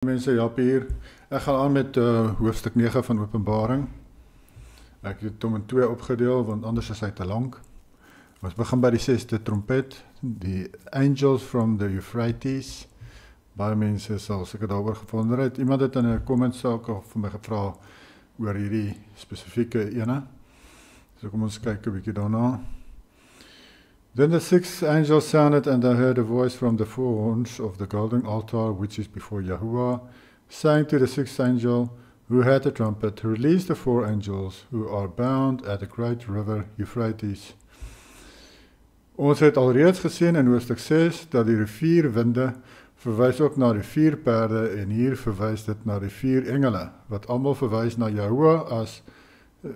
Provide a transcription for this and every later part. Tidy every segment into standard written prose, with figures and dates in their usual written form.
Mense, Jaap hier. Ek gaan aan met hoofstuk 9 van Openbaring. Ek het hom in 2 opgedeel, want anders is hy te lank. Ons begin by die 6de trompet, die Angels from the Euphrates. Baie mense sal seker daaroor gewonder het. Iemand het in 'n kommentsaak vir my gevra oor hierdie spesifieke ene. So kom ons kyk 'n bietjie daarna. Then the sixth angel sounded, and I heard a voice from the four horns of the golden altar, which is before Yahuwah, saying to the sixth angel, who had the trumpet, release the 4 angels who are bound at the great river Euphrates. Ons het alreeds gesien in hoofstuk 6 dat die rivierwinde verwys ook na die 4 perde, en hier verwys dit na die 4 engele, wat almal verwys na Yahuwah as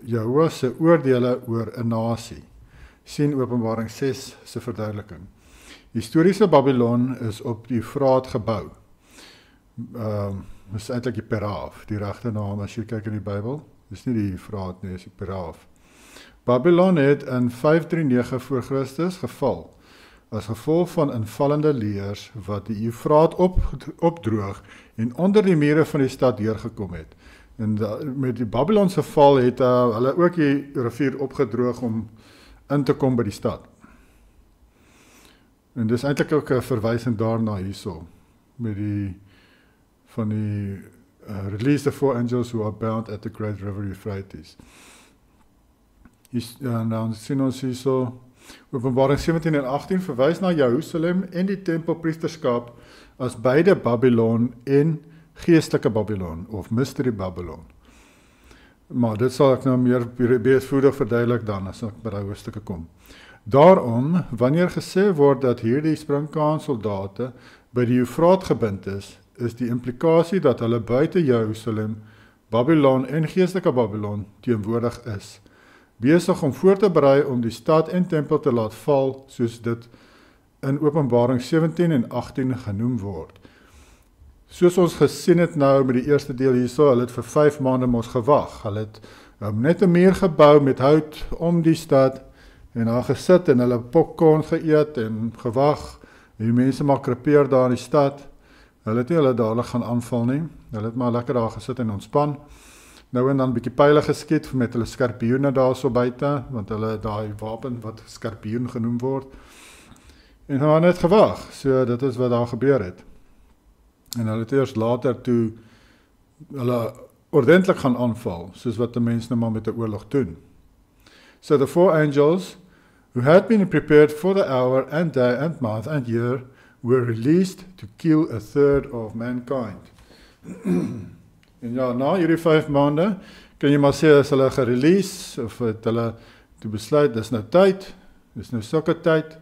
Yahuwah se oordeele oor 'n nasie. Sien Openbaring 6 se verduideliking. Historiese Babylon is op die Eufraat gebou. Is eintlik die Peraaf, die regte naam as jy kyk in die Bybel. Dis nie die Eufraat nie, dis die Peraaf. Babylon het in 539 voor Christus geval, as gevolg van invallende leers wat die Eufraat opdroog en onder die mure van die stad deurgekom het. En met die Babylonse val het hulle ook die rivier opgedroog om in te kom by die stad. En dis eintlik ook 'n verwysing daarna hierso, met die van die release the 4 angels who are bound at the great river Euphrates. Nou sien ons hierso, Openbaring 17 en 18 verwys na Jerusalem en die tempelpriesterskap as beide Babylon en geestelike Babylon, of mystery Babylon. Maar dit sal ek nou meer breedvoerig verduidelik dan, as ek by die hoofstukke kom. Daarom, wanneer gesê word dat hierdie springkaansoldate by die Eufraat gebind is die implikasie dat hulle buite Jerusalem, Babylon en geestelike Babylon teenwoordig is, besig om voor te berei om die stad en tempel te laat val, soos dit in Openbaring 17 en 18 genoem word. Soos ons gesien het nou met die eerste deel hierso, hulle het vir 5 maande mos gewag. Hulle het net 'n muur gebou met hout om die stad en daar gesit en hulle popcorn geëet en gewag. En die mense maar krepeer daar in die stad. Hulle het nie hulle dadelik gaan aanval nie. Hulle het maar lekker daar gesit en ontspan. Nou en dan 'n bietjie pile geskiet met hulle skorpioene daar so buite, want hulle het daai wapen wat skorpioen genoem word. En hulle het net gewag. So dit is wat daar gebeur het. En hulle het eers later toe hulle ordentlik gaan aanval, soos wat die mense nou maar met 'n oorlog doen. So the 4 angels, who had been prepared for the hour and day and month and year, were released to kill 1/3 of mankind. En ja, na hierdie 5 maande, kan jy maar sê, as hulle gerelease, of het hulle toe besluit, dis nou tyd, dis nou sulke tyd,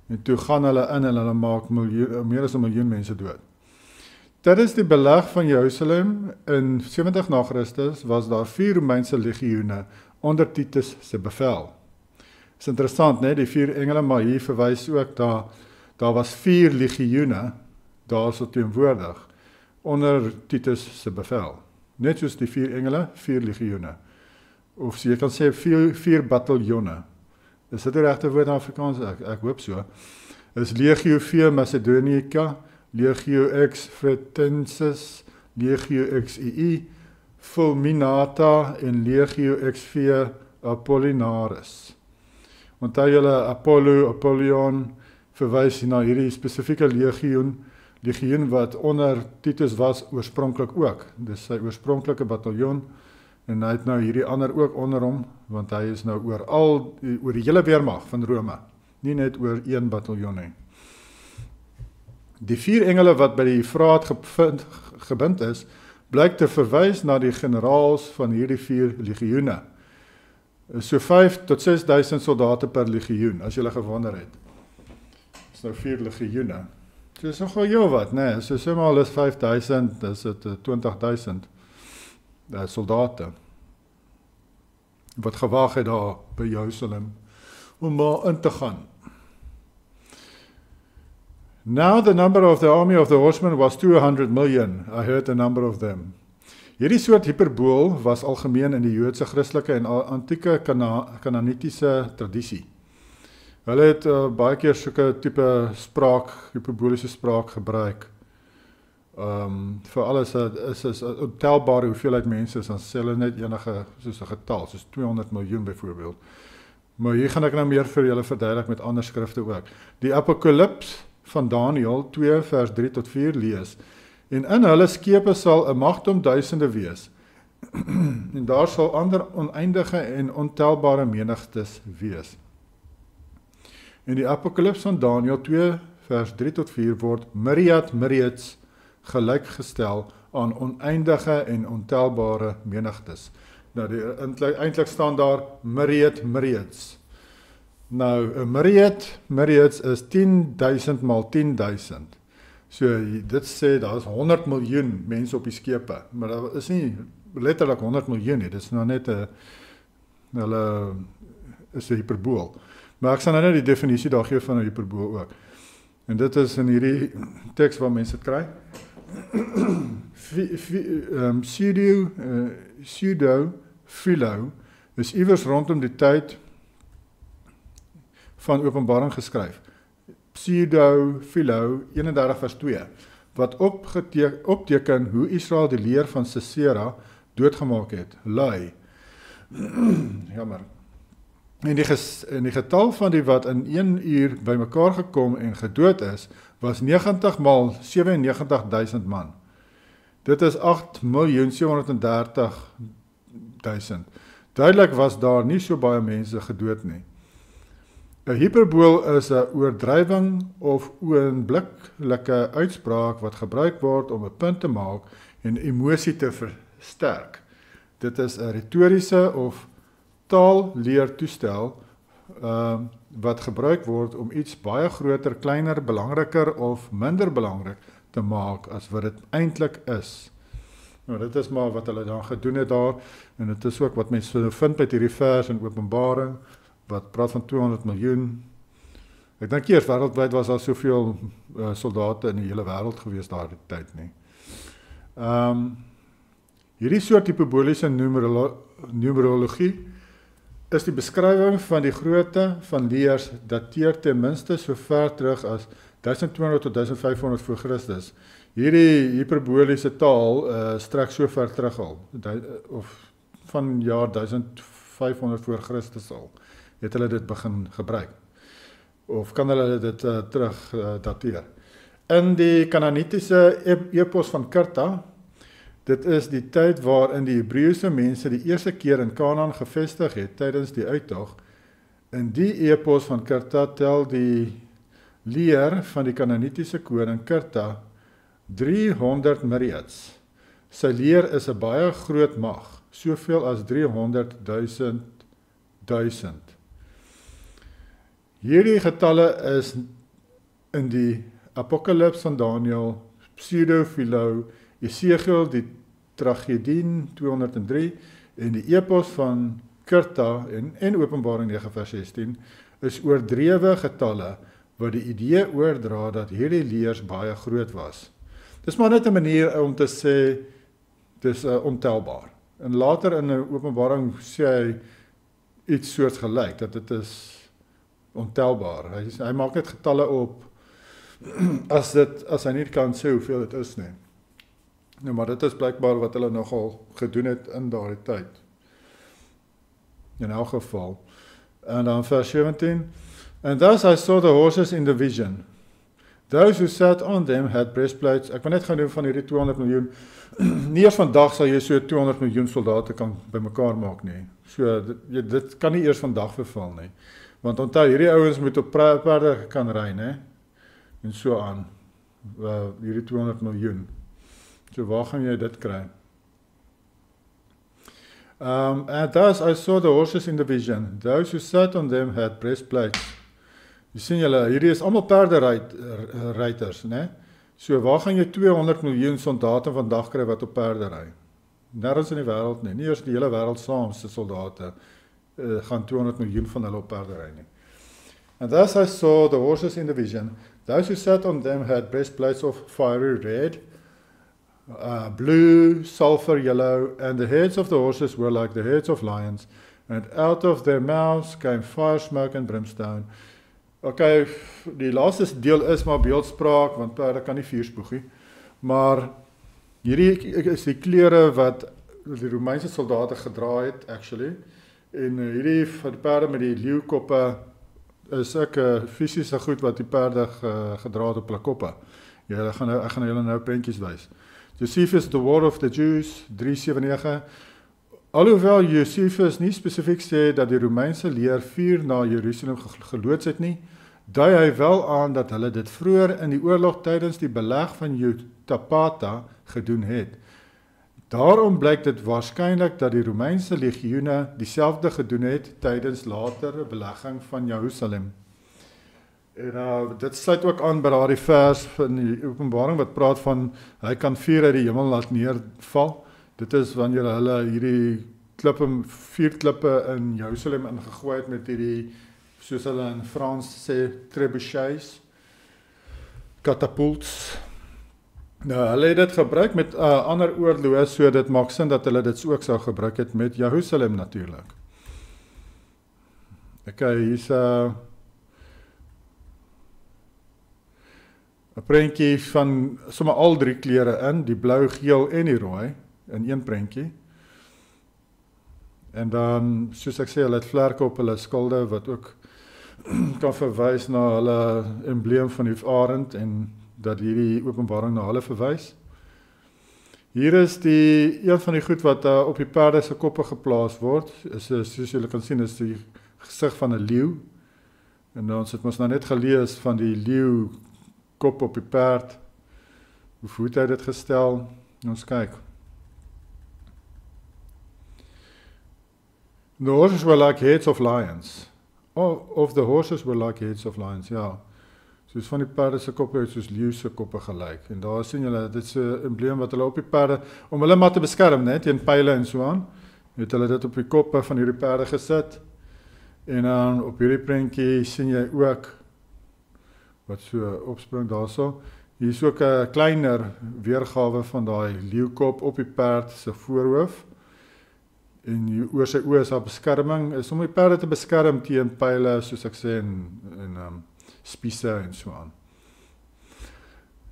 en toe gaan hulle in en hulle maak meer as 1 miljoen mense dood. Tydens die beleg van Jerusalem in 70 na Christus was daar 4 Romeinse legioene onder Titus se bevel. Is interessant, né, die 4 engele, maar hier verwys ook daar was 4 legioene daar so teenwoordig onder Titus se bevel. Net soos die 4 engele, 4 legioene. Of jy kan sê 4 bataljonne. Is dit die regte woord in Afrikaans? Ek hoop so. Is Legio V Macedonica, Legio X Fretensis, Legio XII, Fulminata en Legio XV Apollinaris. Onthou julle Apollyon verwys na hierdie spesifieke legioen wat onder Titus was oorspronklik ook. Dis sy oorspronklike bataljon en hy het nou hierdie ander ook onder hom, want hy is nou oor die hele weermag van Rome, nie net oor 1 bataljon nie. Die 4 engele wat by die Eufraat gebind is, blyk te verwys na die generaals van hierdie 4 legioene. So 5 tot 6.000 soldate per legioen, as julle gewonder het. Dis nou 4 legioene. So is nogal jou wat, nee, so sê maar al is 5.000, dis het 20.000 soldate, wat gewag het daar by Jerusalem, om maar in te gaan. Now the number of the army of the horsemen was 200 million. I heard the number of them. Hierdie soort hyperbool was algemeen in die Joodse, Christelike en antieke Kanaanitiese tradisie. Hulle het baie keer sulke tipe spraak, hyperboliese spraak gebruik Vir alles is 'n ontelbare hoeveelheid mense, dan sê hulle net enige soos 'n getal, soos 200 miljoen byvoorbeeld. Maar hier gaan ek nou meer vir julle verduidelik met ander skrifte ook. Die Apokalips van Daniël 2 vers 3 tot 4 lees. En in hulle skepe sal 'n magt om duisende wees. En daar sal ander oneindige en ontelbare menigtes wees. En die Apokalips van Daniël 2 vers 3 tot 4 word myriads gelykgestel aan oneindige en ontelbare menigtes. Nou eintlik staan daar myriads. Nou 'n myriads is 10.000 maal 10.000. So dit sê daar is 100 miljoen mense op die skepe, maar daar is nie letterlik 100 miljoen nie. Dit is nou net 'n hiperbool. Maar ek sal nou net die definisie daar gee van 'n hiperbool ook. En dit is in hierdie teks waar mense dit kry. Pseudo-philo is iewers rondom die tyd van Openbaring geskryf. Pseudo-philo 31 vers 2 wat opteken hoe Israel die leer van Sisera doodgemaak het. Lui. Jammer. En die getal van die wat in 1 uur bymekaar gekom en gedood is, was 90 maal 97.000 man. Dit is 8.730.000. Duidelik was daar nie so baie mense gedood nie. 'n Hiperbool is 'n oordrywing of oomblikkelike uitspraak wat gebruik word om 'n punt te maak en emosie te versterk. Dit is 'n retoriese of taalleertoestel wat gebruik word om iets baie groter, kleiner, belangriker of minder belangrik te maak as wat dit eintlik is. Nou, dit is maar wat hulle dan gedoen het daar, en dit is ook wat mense vind met hierdie vers in Openbaring, wat praat van 200 miljoen. Ek dink eers wêreldwyd was daar soveel soldate in die hele wêreld gewees daardie tyd nie. Hierdie soort hyperboliese numerologie is die beskrywing van die grootte van leers dateer ten minste so ver terug as 1200 tot 1500 voor Christus. Hierdie hyperboliese taal strek so ver terug al, of van jaar 1500 voor Christus al, het hulle dit begin gebruik. Of kan hulle dit terug dateer. In die Kanaanitiese epos van Karta, dit is die tyd waarin die Hebreëse mense die eerste keer in Kanaan gevestig het tydens die uittog. In die epos van Karta tel die leer van die Kanaanitiese koning Karta 300 myriads. Sy leer is 'n baie groot mag, soveel as 300.000. Hierdie getalle is in die Apokalips van Daniël, Pseudo-philo, Esegiel, die Tragedien 203 en die epos van Karta en Openbaring 9 vers 16 is oordrewe getalle wat die idee oordra dat hierdie leers baie groot was. Dis maar net 'n manier om te sê dis ontelbaar. En later in 'n Openbaring sê hy iets soortgelyk dat dit is ontelbaar. Hy maak net getalle op as hy nie kan sê hoeveel dit is nie. Nou, maar dit is blykbaar wat hulle nogal gedoen het in daardie tyd. In elk geval. En dan vers 17. And thus I saw the horses in the vision. Those who sat on them had breastplates. Ek wil net gaan doen van hierdie 200 miljoen. Nie eers vandag sal jy so 200 miljoen soldate kan bymekaar maak nie. So dit kan nie eers vandag verval nie. Want onthou, hierdie ouens moet op perde kan ry, né? En so aan. Hierdie 200 miljoen. So waar gaan jy dit kry? And thus I saw the horses in the vision. Those who sat on them had breastplates. Jy sien julle, hierdie is almal perderuiters, né? So waar gaan jy 200 miljoen soldate vandag kry wat op perde ry? Nergens in die wêreld nie. Nie eers die hele wêreld saam se soldate gaan 200 miljoen van hulle op perde ry nie. And thus I saw the horses in the vision. Those who sat on them had breastplates of fiery red, blue, sulfur yellow, and the heads of the horses were like the heads of lions, and out of their mouths came fire, smoke and brimstone. Okay, die laaste deel is maar beeldspraak, want perde kan nie vuur spoeg nie. Maar hierdie is die klere wat die Romeinse soldate gedra het, actually. En hierdie van die perde met die leeukoppe is ook fisiese goed wat die perde gedra het op hulle koppe. Ja, ek gaan julle nou prentjies wys. Josephus, The War of the Jews, 379. Alhoewel Josephus nie spesifiek sê dat die Romeinse leer 4 na Jerusalem geloods het nie, dui hy wel aan dat hulle dit vroeër in die oorlog tydens die beleg van Jotapata gedoen het. Daarom blyk dit waarskynlik dat die Romeinse legioene dieselfde gedoen het tydens latere belegging van Jerusalem. En dit sluit ook aan by daardie vers van die Openbaring wat praat van hy kan vuur uit die hemel laat neerval. Dit is wanneer hulle hierdie vier klippe in Jerusalem ingegooi het met hierdie, soos hulle in Frans sê, trebuchets, katapults. Nou, hulle het dit gebruik met ander oorloë, so dit maak sin dat hulle dit ook sou gebruik het met Jerusalem natuurlik. Okay, hier's 'n prentjie van sommer al 3 kleure in, die blou, geel en die rooi, in een prentjie. En dan, soos ek sê, hulle het vlerke op hulle skilde, wat ook kan verwys na hulle embleem van die arend, en dat hierdie Openbaring na hulle verwys. Hier is een van die goed wat op die perde se koppe geplaas word, soos julle kan sien, is die gesig van 'n leeu. En ons het ons nou net gelees van die leeu kop op die perd. Hoe voet hy dit gestel? Ons kyk. The horses were like heads of lions. Of the horses were like heads of lions, ja. Soos van die perde se koppe het soos leeu se koppe gelyk. En daar sien julle, dit is 'n embleem wat hulle op die perde, om hulle maar te beskerm, net teen pile en so aan, het hulle dit op die koppe van hierdie perde gesit. En dan op hierdie prentjie sien jy ook, wat so opspring daarso, hier is ook 'n kleiner weergawe van daai leeukop op die perd se voorhoof. En oor sy oë is daar beskerming, is om die perde te beskerm teen pile, soos ek sê, en spiese en so aan.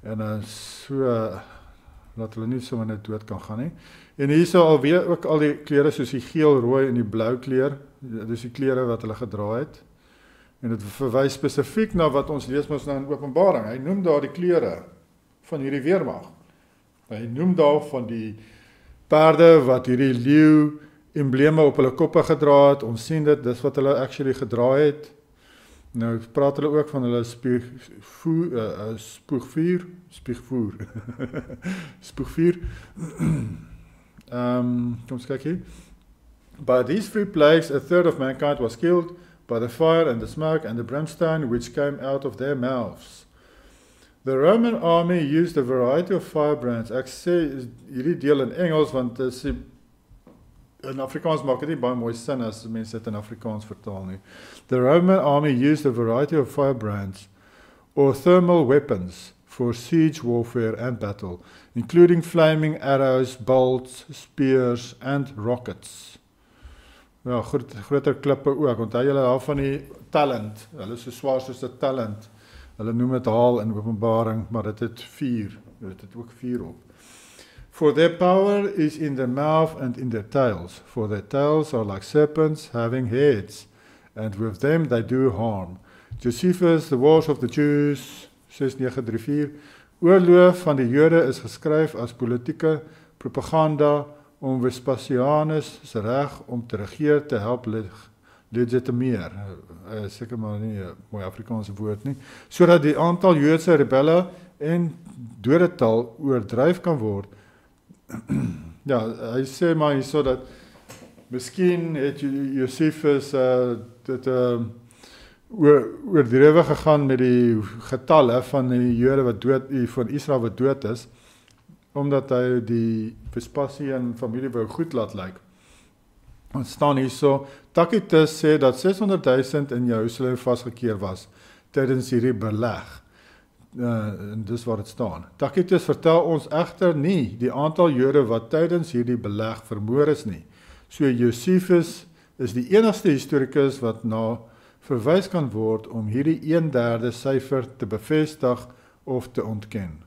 En so, laat hulle nie sommer net dood kan gaan nie. En hier is alweer ook al die kleure soos die geel, rooi en die blou kleur, dis die kleure wat hulle gedra het. En dit verwys spesifiek na wat ons lees mos nou in Openbaring. Hy noem daar die kleure van hierdie weermag. Hy noem daar van die perde wat hierdie leeu embleme op hulle koppe gedra het. Ons sien dit, dis wat hulle actually gedra het. Nou praat hulle ook van hulle spoegvuur. Spoegvuur. Kom ons kyk hier. By these 3 plagues, a third of mankind was killed by the fire and the smoke and the brimstone which came out of their mouths. The Roman army used a variety of firebrands. Ek sê hierdie deel in Engels, want in Afrikaans maak dit nie baie mooi sin as mense dit in Afrikaans vertaal nie. The Roman army used a variety of firebrands or thermal weapons for siege warfare and battle, including flaming arrows, bolts, spears and rockets. Ja, groter klippe ook, want hulle hou van die talent, hulle is so swaar soos 'n talent. Hulle noem dit haal in Openbaring, maar dit het vuur, dit het ook vuur op. For their power is in their mouth and in their tails, for their tails are like serpents having heads, and with them they do harm. Josephus, The Wars of the Jews, 6934, oorlog van die Jode is geskryf as politieke propaganda om Vespasianus se reg om te regeer te help legitimeer. Seker maar nie 'n mooi Afrikaanse woord nie, sodat die aantal Joodse rebelle en dodetal oordryf kan word. Ja, hy sê maar hierso dat miskien het Josephus dit oordrewe gegaan met die getalle van die Jode wat dood, van Israel wat dood is, omdat hy die Vespasian familie wou goed laat lyk. Ons staan hierso, Tacitus sê dat 600,000 in Jerusalem vasgekeer was tydens hierdie beleg. En dis waar dit staan. Tacitus vertel ons egter nie die aantal Jode wat tydens hierdie beleg vermoor is nie. So Josephus is die enigste historikus wat na verwys kan word om hierdie 1/3 syfer te bevestig of te ontken.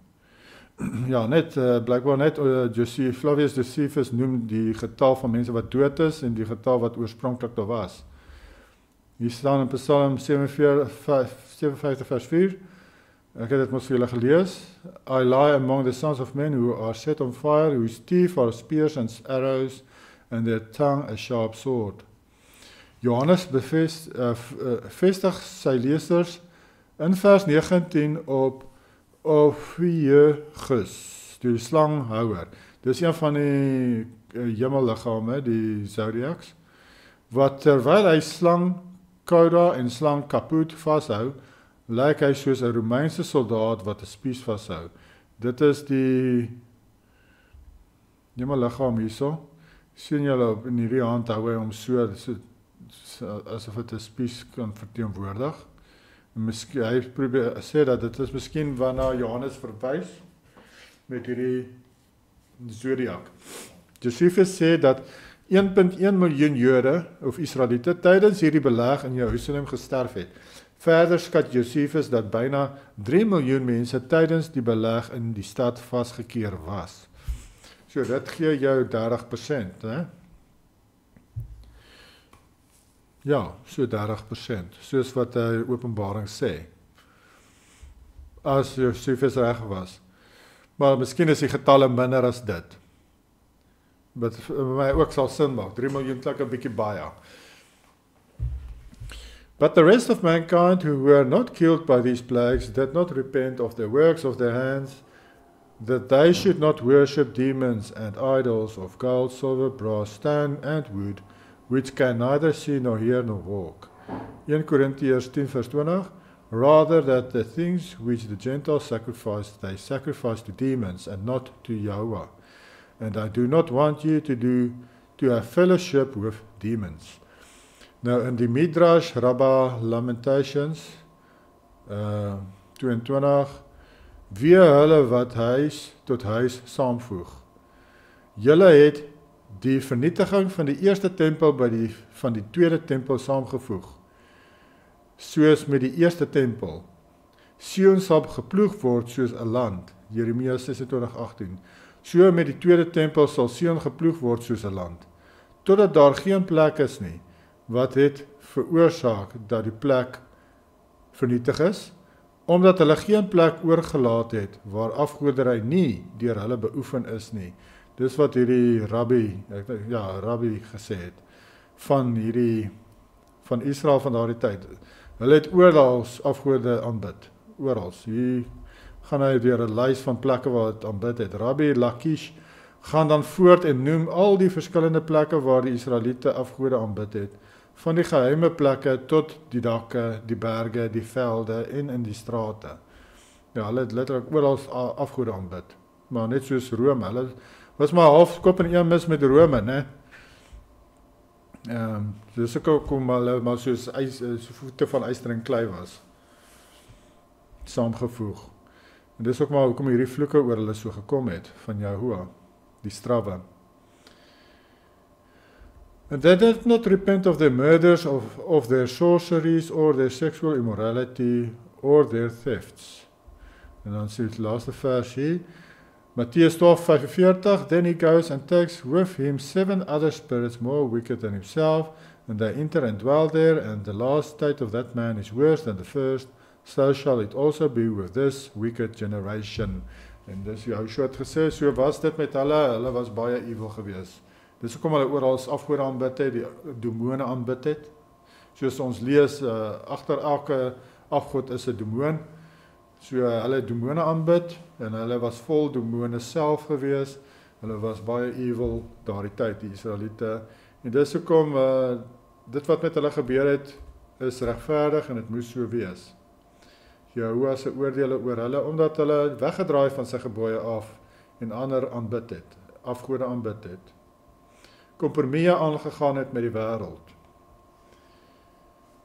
ja, net blykbaar net Flavius Josephus noem die getal van mense wat dood is en die getal wat oorspronklik daar was. Hier staan in Psalm 57 vers 4. Ek het dit mos vir julle gelees. I lie among the sons of men who are set on fire, whose teeth are spears and arrows, and their tongue a sharp sword. Johannes bevestig sy lesers in vers 19 op Ophiuchus, die slanghouer. Dis een van die hemelliggame, die zodiacs, wat terwyl hy slang Kauda en slang Kaput vashou, lyk hy soos 'n Romeinse soldaat wat 'n spies vashou. Dit is die hemelliggaam hierso. Sien julle op in hierdie hand hou hy hom so asof dit 'n spies kan verteenwoordig. Miskien hy probeer sê dat dit is miskien waarna Johannes verwys met hierdie zodiak. Josephus sê dat 1.1 miljoen Jode of Israeliete tydens hierdie beleg in Jerusalem gesterf het. Verder skat Josephus dat byna 3 miljoen mense tydens die beleg in die stad vasgekeer was. So dit gee jou 30%, hè? Ja, so 30%, soos wat hy Openbaring sê. As Josephus reg was. Maar miskien is die getalle minder as dit. Wat vir my ook sal sin maak. 3 miljoen klink 'n bietjie baie. But the rest of mankind who were not killed by these plagues did not repent of the works of their hands, that they should not worship demons and idols of gold, silver, brass, stone and wood, which can neither see nor hear nor walk. 1 Corinthians 10 vers 20, rather that the things which the Gentiles sacrificed, they sacrificed to demons and not to Yahweh. And I do not want you to have fellowship with demons. Nou in die Midrash Rabbah Lamentations 22, wie hulle wat huis tot huis saamvoeg. Julle het die vernietiging van die eerste tempel van die tweede tempel saamgevoeg, soos met die eerste tempel. Sion sal geploeg word soos 'n land, Jeremia 26:18. So met die tweede tempel sal Sion geploeg word soos 'n land, totdat daar geen plek is nie, wat het veroorsaak dat die plek vernietig is, omdat hulle geen plek oorgelaat het, waar afgoderry nie deur hulle beoefen is nie. Dis wat hierdie rabbi gesê het, van Israel van daardie tyd. Hulle het oral afgode aanbid, oral. Hier gaan hy deur 'n lys van plekke waar het aanbid het. Rabbi Lakish gaan dan voort en noem al die verskillende plekke waar die Israeliete afgode aanbid het, van die geheime plekke tot die dakke, die berge, die velde en in die strate. Ja, hulle het letterlik oral afgode aanbid, maar net soos Rome, hulle was maar half kop en een mis met Rome, né? Dis ook kom hulle maar soos so voete van yster en klei was, saamgevoeg. En dis ook maar hoekom hierdie vloeke oor hulle so gekom het, van Yahuwah, die strawwe. And they did not repent of their murders, of their sorceries, or their sexual immorality, or their thefts. En dan sê die laaste vers hier, Mattheus 12:45, then he goes and takes with him 7 other spirits more wicked than himself, and they enter and dwell there, and the last state of that man is worse than the first, so shall it also be with this wicked generation. En dis Joshua het gesê, so was dit met hulle was baie evil gewees. Dis hoekom hulle oral afgode aanbid het, die demone aanbid het. Soos ons lees, agter elke afgod is 'n demoon. So hulle demone aanbid, en hulle was vol demone self gewees. Hulle was baie evil daardie tyd, die Israeliete. En dis hoekom dit wat met hulle gebeur het, is regverdig en dit moes so wees. Jehovah se oordeele oor hulle, omdat hulle weggedraai van sy gebooie af en ander aanbid het, afgode aanbid het. Kompromieë aangegaan het met die wêreld.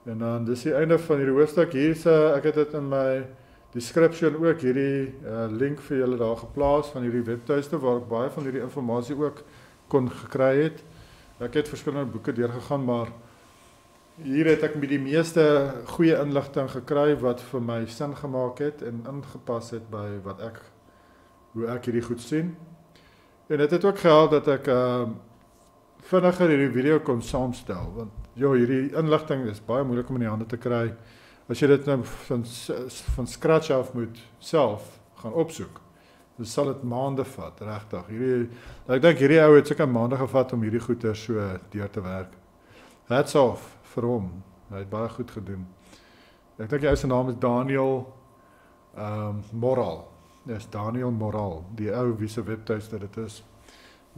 En dan dis die einde van hierdie hoofstuk. Hier ek het dit in my description ook hierdie link vir julle daar geplaas van hierdie webtuiste waar ek baie van hierdie inligting ook kon gekry het. Ek het verskillende boeke deurgegaan, maar hier het ek met die meeste goeie inligting gekry wat vir my sin gemaak het en ingepas het by wat ek hoe ek hierdie goed sien. En dit het ook gehelp dat ek vinniger hierdie video kon saamstel, want hierdie inligting is baie moeilik om in die hande te kry. As jy dit nou van scratch af moet self gaan opsoek, dan sal dit maande vat, regtig. Ek dink hierdie ou het seker maande gevat om hierdie goeie so deur te werk. Hats off vir hom. Hy het baie goed gedoen. Ek dink die ou se naam is Daniel Moral. Dis Daniel Moral, die ou wie se webtuiste dit is.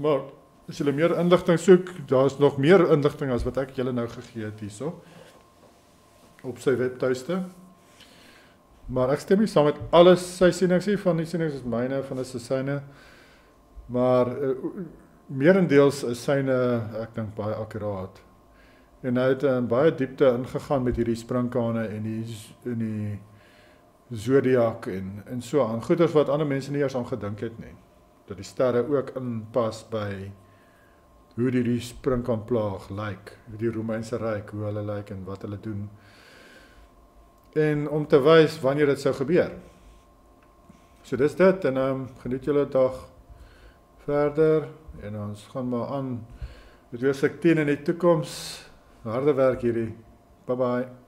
Maar as julle meer inligting soek, daar is nog meer inligting as wat ek julle nou gegee het hierso op sy webtuiste. Maar ek stem nie saam met alles sy sienings nie, van die sienings is myne, van is syne. Maar meerendeels is syne, ek dink, baie akkuraat. En hy het in baie diepte ingegaan met hierdie sprinkane en die zodiac en so aan. Goeders wat ander mense nie eers aan gedink het nie. Dat die sterre ook inpas by hoe die sprinkaanplaag lyk, die Romeinse ryk, hoe hulle lyk en wat hulle doen. En om te wys wanneer dit sou gebeur. So dis dit, en geniet julle dag verder, en ons gaan maar aan met hoofstuk 10 in die toekoms. Harde werk hierdie. Bye bye.